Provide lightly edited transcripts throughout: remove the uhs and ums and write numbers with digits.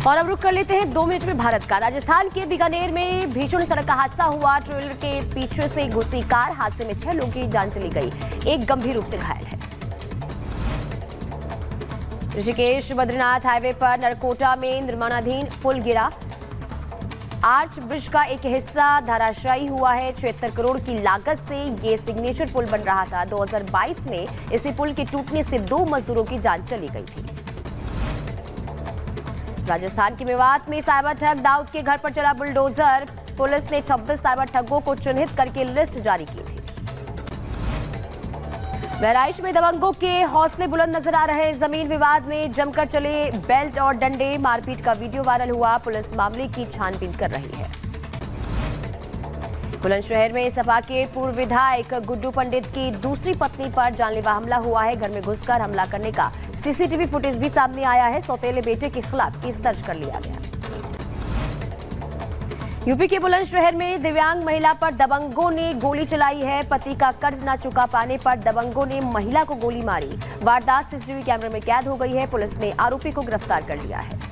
और अब रुक कर लेते हैं 2 मिनट में भारत का। राजस्थान के बीकानेर में भीषण सड़क हादसा हुआ। ट्रेलर के पीछे से घुसी कार, हादसे में 6 लोगों की जान चली गई, एक गंभीर रूप से घायल है। ऋषिकेश बद्रीनाथ हाईवे पर नरकोटा में निर्माणाधीन पुल गिरा। आर्च ब्रिज का एक हिस्सा धराशायी हुआ है। 76 करोड़ की लागत से ये सिग्नेचर पुल बन रहा था। 2022 में इसी पुल के टूटने से 2 मजदूरों की जान चली गई थी। राजस्थान के मेवात में साइबर ठग, दाऊद के घर पर चला बुलडोजर। पुलिस ने 26 साइबर ठगों को चिन्हित करके लिस्ट जारी की थी। बहराइच में दबंगों के हौसले बुलंद नजर आ रहे। जमीन विवाद में जमकर चले बेल्ट और डंडे, मारपीट का वीडियो वायरल हुआ। पुलिस मामले की छानबीन कर रही है। बुलंदशहर में सपा के पूर्व विधायक गुड्डू पंडित की दूसरी पत्नी पर जानलेवा हमला हुआ है। घर में घुसकर हमला करने का सीसीटीवी फुटेज भी सामने आया है। सौतेले बेटे के खिलाफ केस दर्ज कर लिया गया। यूपी के बुलंदशहर में दिव्यांग महिला पर दबंगों ने गोली चलाई है। पति का कर्ज न चुका पाने पर दबंगों ने महिला को गोली मारी। वारदात सीसीटीवी कैमरे में कैद हो गई है। पुलिस ने आरोपी को गिरफ्तार कर लिया है।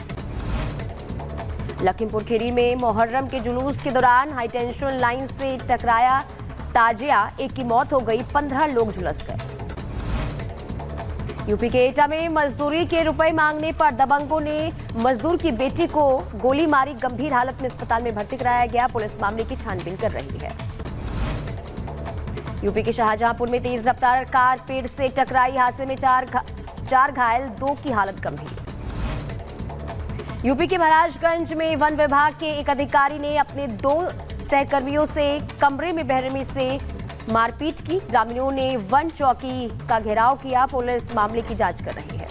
लखीमपुर खीरी में मुहर्रम के जुलूस के दौरान हाईटेंशन लाइन से टकराया ताजिया, एक की मौत हो गई, 15 लोग झुलस गए। यूपी के एटा में मजदूरी के रुपए मांगने पर दबंगों ने मजदूर की बेटी को गोली मारी। गंभीर हालत में अस्पताल में भर्ती कराया गया। पुलिस मामले की छानबीन कर रही है। यूपी के शाहजहांपुर में तेज रफ्तार कार पेड़ से टकराई। हादसे में 4 घायल, 2 की हालत गंभीर। यूपी के महाराजगंज में वन विभाग के एक अधिकारी ने अपने 2 सहकर्मियों से कमरे में बेरहमी से मारपीट की। ग्रामीणों ने वन चौकी का घेराव किया। पुलिस मामले की जांच कर रही है।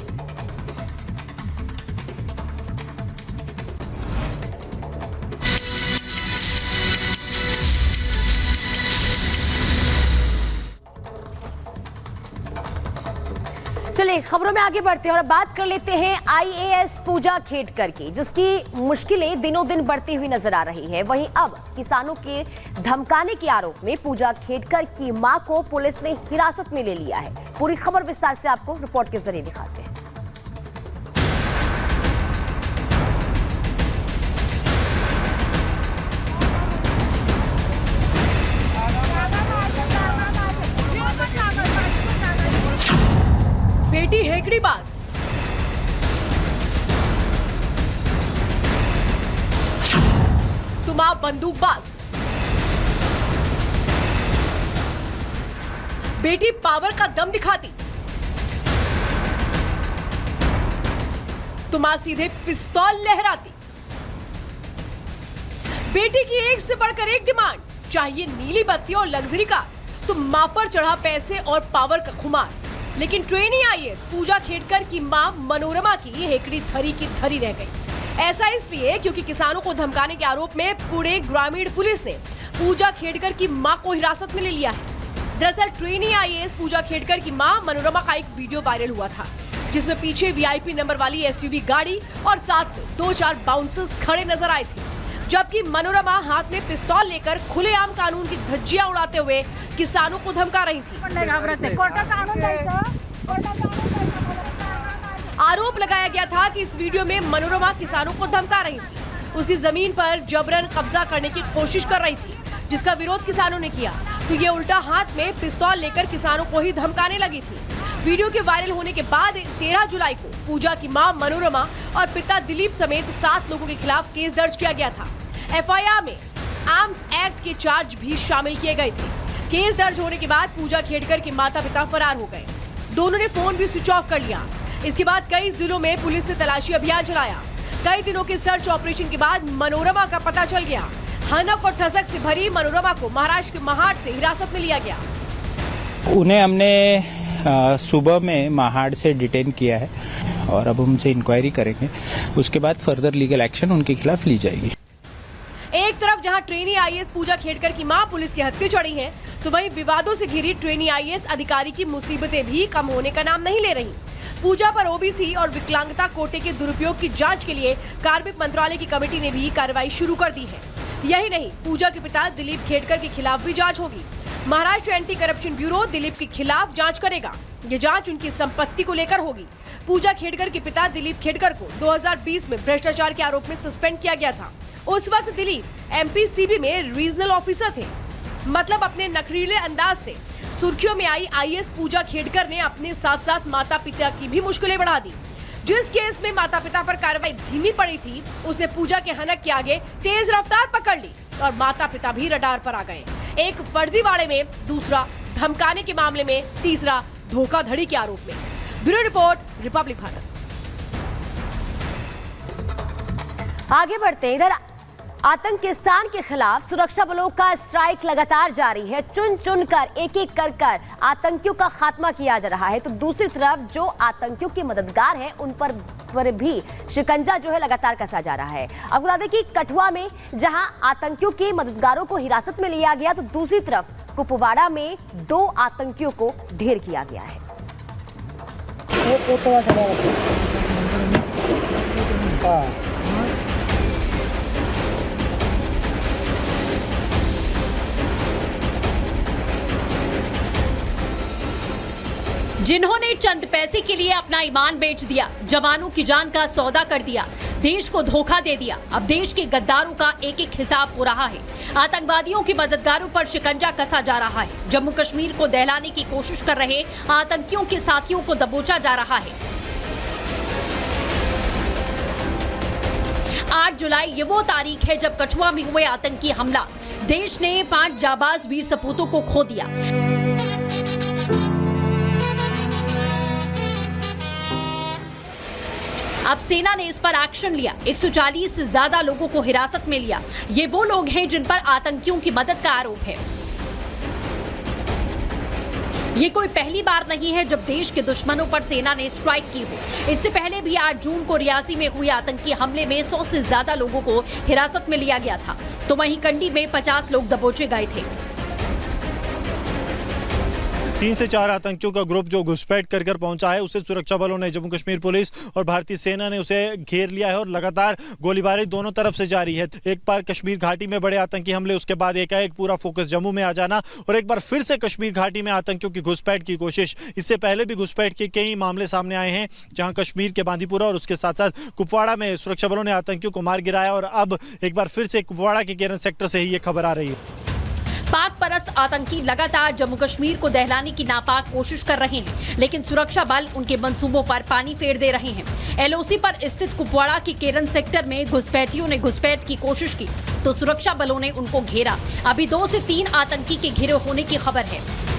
चलिए खबरों में आगे बढ़ते हैं और बात कर लेते हैं आईएएस पूजा खेडकर की, जिसकी मुश्किलें दिनों दिन बढ़ती हुई नजर आ रही है। वहीं अब किसानों के धमकाने के आरोप में पूजा खेडकर की मां को पुलिस ने हिरासत में ले लिया है। पूरी खबर विस्तार से आपको रिपोर्ट के जरिए दिखाते हैं। बेटी हेकड़ी बाज, तुम आप बंदूकबाज। बेटी पावर का दम दिखाती, तुम आज सीधे पिस्तौल लहराती। बेटी की एक से बढ़कर एक डिमांड, चाहिए नीली बत्ती और लग्जरी कार। तुम मां पर चढ़ा पैसे और पावर का खुमार। लेकिन ट्रेनी आईएएस पूजा खेडकर की मां मनोरमा की हेकड़ी धरी की धरी रह गई। ऐसा इसलिए क्योंकि किसानों को धमकाने के आरोप में पुणे ग्रामीण पुलिस ने पूजा खेडकर की मां को हिरासत में ले लिया है। दरअसल ट्रेनी आईएएस पूजा खेडकर की मां मनोरमा का एक वीडियो वायरल हुआ था, जिसमें पीछे वीआईपी नंबर वाली एसयूवी गाड़ी और साथ में 2-4 बाउंसर्स खड़े नजर आए थे। जबकि मनोरमा हाथ में पिस्तौल लेकर खुलेआम कानून की धज्जियां उड़ाते हुए किसानों को धमका रही थी। आरोप लगाया गया था कि इस वीडियो में मनोरमा किसानों को धमका रही थी। उसकी जमीन पर जबरन कब्जा करने की कोशिश कर रही थी, जिसका विरोध किसानों ने किया तो ये उल्टा हाथ में पिस्तौल लेकर किसानों को ही धमकाने लगी थी। वीडियो के वायरल होने के बाद 13 जुलाई को पूजा की मां मनोरमा और पिता दिलीप समेत 7 लोगों के खिलाफ केस दर्ज किया गया था। एफआईआर में आर्म्स एक्ट के चार्ज भी शामिल किए गए थे। केस दर्ज होने के बाद पूजा खेडकर के माता पिता फरार हो गए। दोनों ने फोन भी स्विच ऑफ कर लिया। इसके बाद कई जिलों में पुलिस ने तलाशी अभियान चलाया। कई दिनों के सर्च ऑपरेशन के बाद मनोरमा का पता चल गया। हनक और ठसक से भरी मनोरमा को महाराष्ट्र के महाड से हिरासत में लिया गया। उन्हें हमने सुबह में महाड़ से डिटेन किया है और अब उनसे इंक्वायरी करेंगे। उसके बाद फर्दर लीगल एक्शन उनके खिलाफ ली जाएगी। एक तरफ जहां ट्रेनी आईएएस पूजा खेडकर की मां पुलिस के हत्थे चढ़ी हैं, तो वहीं विवादों से घिरी ट्रेनी आईएएस अधिकारी की मुसीबतें भी कम होने का नाम नहीं ले रही। पूजा पर ओबीसी और विकलांगता कोटे के दुरुपयोग की जांच के लिए कार्मिक मंत्रालय की कमेटी ने भी कार्रवाई शुरू कर दी है। यही नहीं, पूजा के पिता दिलीप खेडकर के खिलाफ भी जांच होगी। Maharashtra anti corruption bureau Dilip के खिलाफ जांच करेगा। ये जांच उनकी संपत्ति को लेकर होगी। पूजा खेडकर के पिता दिलीप खेडकर को 2020 में भ्रष्टाचार के आरोप में सस्पेंड किया गया था। उस वक्त दिलीप एमपीसीबी में रीजनल ऑफिसर थे। मतलब अपने नखरीले अंदाज से सुर्खियों में आई आईएएस पूजा खेडकर ने अपने साथ साथ माता पिता की भी मुश्किलें बढ़ा दी। जिस केस में माता पिता पर कार्रवाई धीमी पड़ी थी, उसने पूजा के हनक के आगे तेज रफ्तार पकड़ ली और माता पिता भी रडार पर आ गए। एक फर्जीवाड़े में, दूसरा धमकाने के मामले में, तीसरा धोखाधड़ी के आरोप में। Bureau report, Republic Bharat. आगे बढ़ते हैं। इधर आतंकिस्तान के खिलाफ सुरक्षा बलों का स्ट्राइक लगातार जारी है। चुन चुन कर एक एक कर आतंकियों का खात्मा किया जा रहा है, तो दूसरी तरफ जो आतंकियों के मददगार हैं उन पर भी शिकंजा जो है लगातार कसा जा रहा है। अब बता दें कि कठुआ में जहां आतंकियों के मददगारों को हिरासत में लिया गया, तो दूसरी तरफ कुपवाड़ा में 2 आतंकियों को ढेर किया गया है। जिन्होंने चंद पैसे के लिए अपना ईमान बेच दिया, जवानों की जान का सौदा कर दिया, देश को धोखा दे दिया, अब देश के गद्दारों का एक एक हिसाब हो रहा है। आतंकवादियों के मददगारों पर शिकंजा कसा जा रहा है। जम्मू कश्मीर को दहलाने की कोशिश कर रहे आतंकियों के साथियों को दबोचा जा रहा है। 8 जुलाई ये वो तारीख है जब कठुआ में हुए आतंकी हमला देश ने 5 जाबाज वीर सपूतों को खो दिया। अब सेना ने इस पर एक्शन लिया। 140 से ज्यादा लोगों को हिरासत में लिया। ये वो लोग हैं जिन पर आतंकियों की मदद का आरोप है। ये कोई पहली बार नहीं है जब देश के दुश्मनों पर सेना ने स्ट्राइक की हो। इससे पहले भी 8 जून को रियासी में हुए आतंकी हमले में 100 से ज्यादा लोगों को हिरासत में लिया गया था, तो वहीं कंडी में 50 लोग दबोचे गए थे। 3 से 4 आतंकियों का ग्रुप जो घुसपैठ कर पहुंचा है, उसे सुरक्षा बलों ने, जम्मू कश्मीर पुलिस और भारतीय सेना ने उसे घेर लिया है और लगातार गोलीबारी दोनों तरफ से जारी है। एक बार कश्मीर घाटी में बड़े आतंकी हमले, उसके बाद एकाएक पूरा फोकस जम्मू में आ जाना और एक बार फिर से कश्मीर घाटी में आतंकियों की घुसपैठ की कोशिश। इससे पहले भी घुसपैठ के कई मामले सामने आए हैं, जहां कश्मीर के बांदीपुरा और उसके साथ साथ कुपवाड़ा में सुरक्षा बलों ने आतंकियों को मार गिराया और अब एक बार फिर से कुपवाड़ा के केरन सेक्टर से ही ये खबर आ रही है। पाक परस्त आतंकी लगातार जम्मू कश्मीर को दहलाने की नापाक कोशिश कर रहे हैं, लेकिन सुरक्षा बल उनके मंसूबों पर पानी फेर दे रहे हैं। एलओसी पर स्थित कुपवाड़ा के केरन सेक्टर में घुसपैठियों ने घुसपैठ की कोशिश की, तो सुरक्षा बलों ने उनको घेरा। अभी 2 से 3 आतंकी के घिरे होने की खबर है।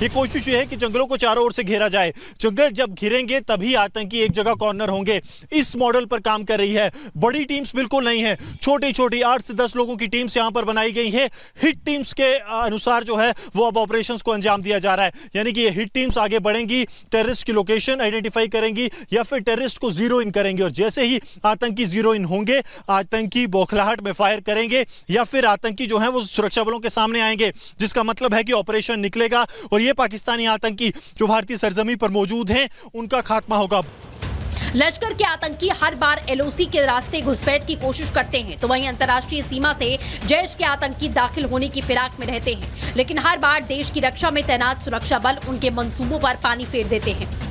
ये कोशिश ये है कि जंगलों को चारों ओर से घेरा जाए। जंगल जब घिरेंगे तभी आतंकी एक जगह कॉर्नर होंगे। इस मॉडल पर काम कर रही है। बड़ी टीम्स बिल्कुल नहीं है, छोटी छोटी 8 से 10 लोगों की टीम्स यहां पर बनाई गई है। हिट टीम्स के अनुसार जो है वो अब ऑपरेशंस को अंजाम दिया जा रहा है। यानी कि ये हिट टीम्स आगे बढ़ेंगी, टेररिस्ट की लोकेशन आइडेंटिफाई करेंगी या फिर टेररिस्ट को जीरो इन करेंगे, और जैसे ही आतंकी जीरो इन होंगे, आतंकी बौखलाहट में फायर करेंगे या फिर आतंकी जो है वो सुरक्षा बलों के सामने आएंगे, जिसका मतलब है कि ऑपरेशन निकलेगा और ये पाकिस्तानी आतंकी जो भारतीय सरजमी पर मौजूद हैं उनका खात्मा होगा। लश्कर के आतंकी हर बार एलओसी के रास्ते घुसपैठ की कोशिश करते हैं, तो वहीं अंतर्राष्ट्रीय सीमा से जैश के आतंकी दाखिल होने की फिराक में रहते हैं, लेकिन हर बार देश की रक्षा में तैनात सुरक्षा बल उनके मंसूबों पर पानी फेर देते हैं।